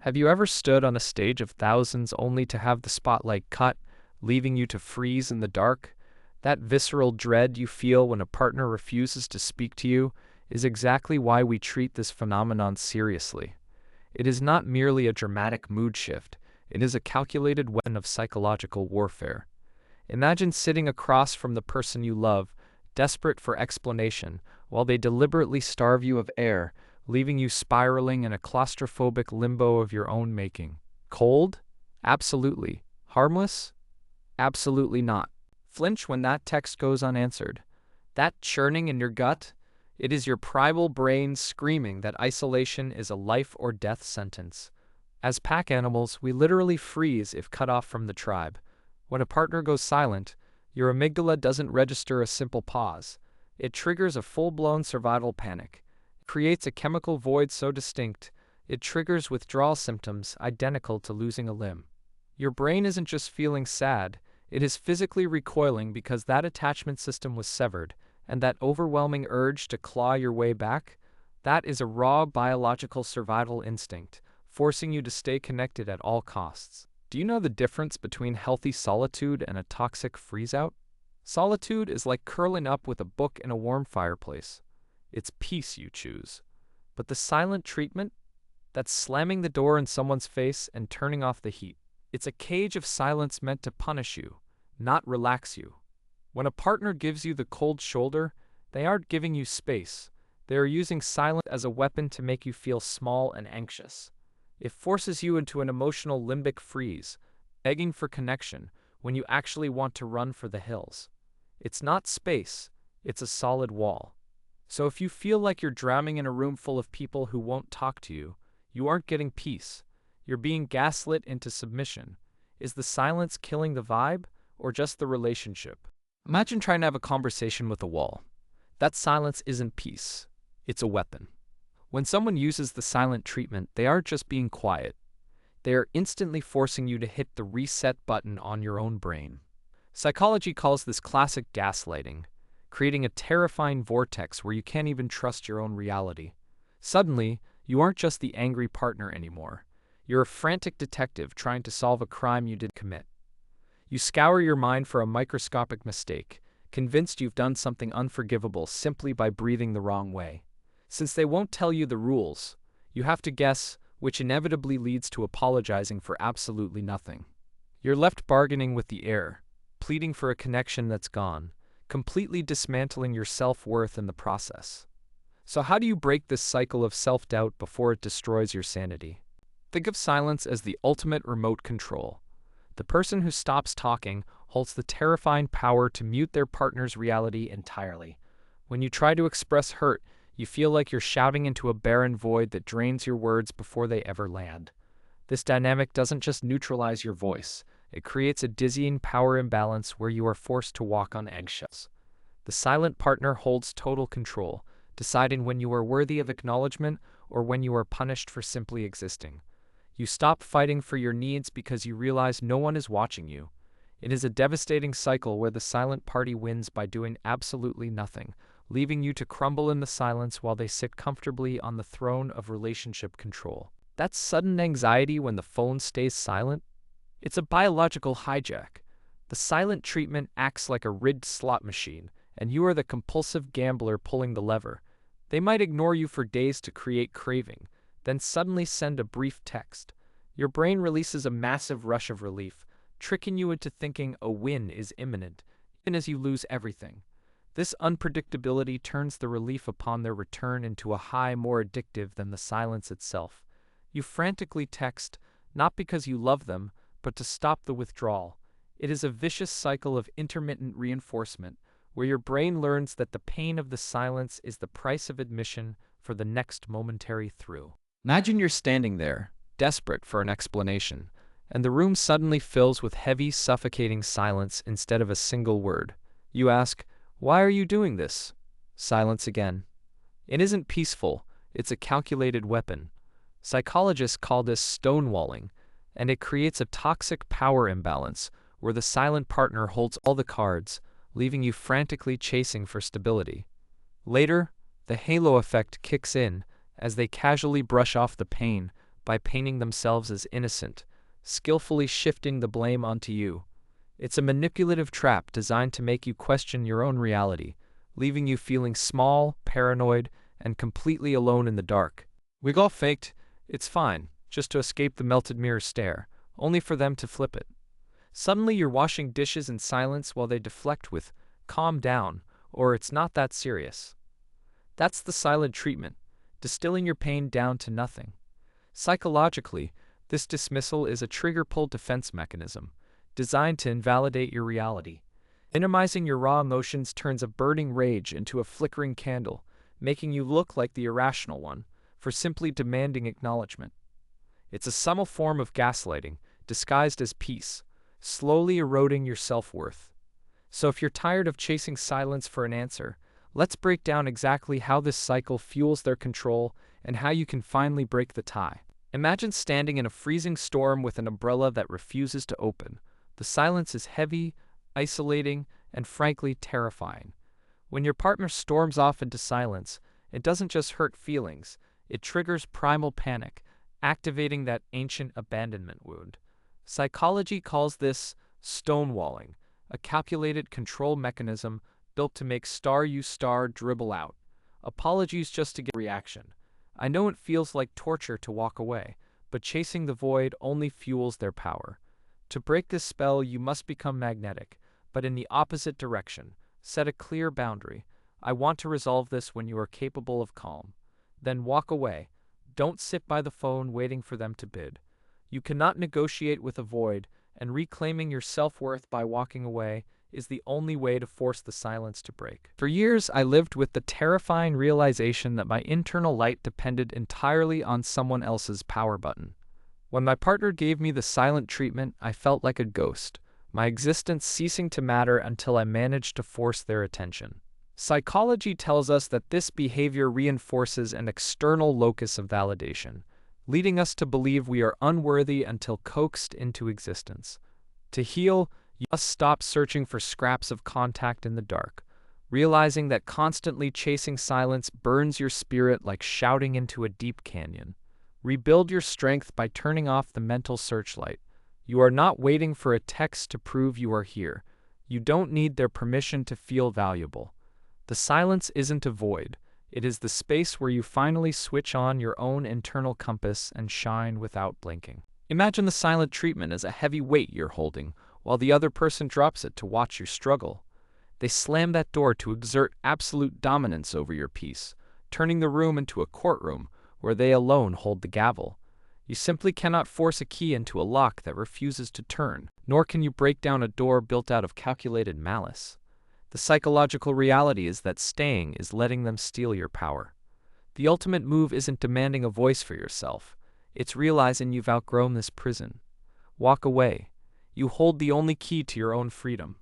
Have you ever stood on a stage of thousands only to have the spotlight cut, leaving you to freeze in the dark? That visceral dread you feel when a partner refuses to speak to you is exactly why we treat this phenomenon seriously. It is not merely a dramatic mood shift, it is a calculated weapon of psychological warfare. Imagine sitting across from the person you love, desperate for explanation, while they deliberately starve you of air, leaving you spiraling in a claustrophobic limbo of your own making. Cold? Absolutely. Harmless? Absolutely not. Flinch when that text goes unanswered. That churning in your gut? It is your primal brain screaming that isolation is a life or death sentence. As pack animals, we literally freeze if cut off from the tribe. When a partner goes silent, your amygdala doesn't register a simple pause. It triggers a full-blown survival panic. It creates a chemical void so distinct, it triggers withdrawal symptoms identical to losing a limb. Your brain isn't just feeling sad, it is physically recoiling because that attachment system was severed, and that overwhelming urge to claw your way back, that is a raw biological survival instinct, forcing you to stay connected at all costs. Do you know the difference between healthy solitude and a toxic freeze-out? Solitude is like curling up with a book in a warm fireplace. It's peace you choose. But the silent treatment? That's slamming the door in someone's face and turning off the heat. It's a cage of silence meant to punish you, not relax you. When a partner gives you the cold shoulder, they aren't giving you space. They are using silence as a weapon to make you feel small and anxious. It forces you into an emotional limbic freeze, begging for connection when you actually want to run for the hills. It's not space, it's a solid wall. So if you feel like you're drowning in a room full of people who won't talk to you, you aren't getting peace. You're being gaslit into submission. Is the silence killing the vibe, or just the relationship? Imagine trying to have a conversation with a wall. That silence isn't peace. It's a weapon. When someone uses the silent treatment, they aren't just being quiet. They are instantly forcing you to hit the reset button on your own brain. Psychology calls this classic gaslighting, creating a terrifying vortex where you can't even trust your own reality. Suddenly, you aren't just the angry partner anymore. You're a frantic detective trying to solve a crime you didn't commit. You scour your mind for a microscopic mistake, convinced you've done something unforgivable simply by breathing the wrong way. Since they won't tell you the rules, you have to guess, which inevitably leads to apologizing for absolutely nothing. You're left bargaining with the air, pleading for a connection that's gone, completely dismantling your self-worth in the process. So how do you break this cycle of self-doubt before it destroys your sanity? Think of silence as the ultimate remote control. The person who stops talking holds the terrifying power to mute their partner's reality entirely. When you try to express hurt, you feel like you're shouting into a barren void that drains your words before they ever land. This dynamic doesn't just neutralize your voice, it creates a dizzying power imbalance where you are forced to walk on eggshells. The silent partner holds total control, deciding when you are worthy of acknowledgement or when you are punished for simply existing. You stop fighting for your needs because you realize no one is watching you. It is a devastating cycle where the silent party wins by doing absolutely nothing, leaving you to crumble in the silence while they sit comfortably on the throne of relationship control. That sudden anxiety when the phone stays silent? It's a biological hijack. The silent treatment acts like a rigged slot machine, and you are the compulsive gambler pulling the lever. They might ignore you for days to create craving, then suddenly send a brief text. Your brain releases a massive rush of relief, tricking you into thinking a win is imminent, even as you lose everything. This unpredictability turns the relief upon their return into a high more addictive than the silence itself. You frantically text, not because you love them, but to stop the withdrawal. It is a vicious cycle of intermittent reinforcement, where your brain learns that the pain of the silence is the price of admission for the next momentary thrill. Imagine you're standing there, desperate for an explanation, and the room suddenly fills with heavy, suffocating silence instead of a single word. You ask, "Why are you doing this?" Silence again. It isn't peaceful, it's a calculated weapon. Psychologists call this stonewalling, and it creates a toxic power imbalance where the silent partner holds all the cards, leaving you frantically chasing for stability. Later, the halo effect kicks in as they casually brush off the pain, by painting themselves as innocent, skillfully shifting the blame onto you. It's a manipulative trap designed to make you question your own reality, leaving you feeling small, paranoid, and completely alone in the dark. We all faked, it's fine, just to escape the melted mirror stare, only for them to flip it. Suddenly you're washing dishes in silence while they deflect with, "Calm down," or "It's not that serious." That's the silent treatment, distilling your pain down to nothing. Psychologically, this dismissal is a trigger-pull defense mechanism, designed to invalidate your reality. Minimizing your raw emotions turns a burning rage into a flickering candle, making you look like the irrational one, for simply demanding acknowledgement. It's a subtle form of gaslighting, disguised as peace, slowly eroding your self-worth. So if you're tired of chasing silence for an answer, let's break down exactly how this cycle fuels their control and how you can finally break the tie. Imagine standing in a freezing storm with an umbrella that refuses to open. The silence is heavy, isolating, and frankly terrifying. When your partner storms off into silence, it doesn't just hurt feelings, it triggers primal panic, activating that ancient abandonment wound. Psychology calls this stonewalling, a calculated control mechanism built to make you dribble out. Apologies just to get a reaction. I know it feels like torture to walk away, but chasing the void only fuels their power. To break this spell, you must become magnetic, but in the opposite direction. Set a clear boundary. I want to resolve this when you are capable of calm. Then walk away. Don't sit by the phone waiting for them to bid. You cannot negotiate with a void, and reclaiming your self-worth by walking away is the only way to force the silence to break. For years, I lived with the terrifying realization that my internal light depended entirely on someone else's power button. When my partner gave me the silent treatment, I felt like a ghost, my existence ceasing to matter until I managed to force their attention. Psychology tells us that this behavior reinforces an external locus of validation, leading us to believe we are unworthy until coaxed into existence. To heal, you must stop searching for scraps of contact in the dark, realizing that constantly chasing silence burns your spirit like shouting into a deep canyon. Rebuild your strength by turning off the mental searchlight. You are not waiting for a text to prove you are here. You don't need their permission to feel valuable. The silence isn't a void. It is the space where you finally switch on your own internal compass and shine without blinking. Imagine the silent treatment as a heavy weight you're holding, while the other person drops it to watch you struggle. They slam that door to exert absolute dominance over your peace, turning the room into a courtroom where they alone hold the gavel. You simply cannot force a key into a lock that refuses to turn, nor can you break down a door built out of calculated malice. The psychological reality is that staying is letting them steal your power. The ultimate move isn't demanding a voice for yourself. It's realizing you've outgrown this prison. Walk away. You hold the only key to your own freedom.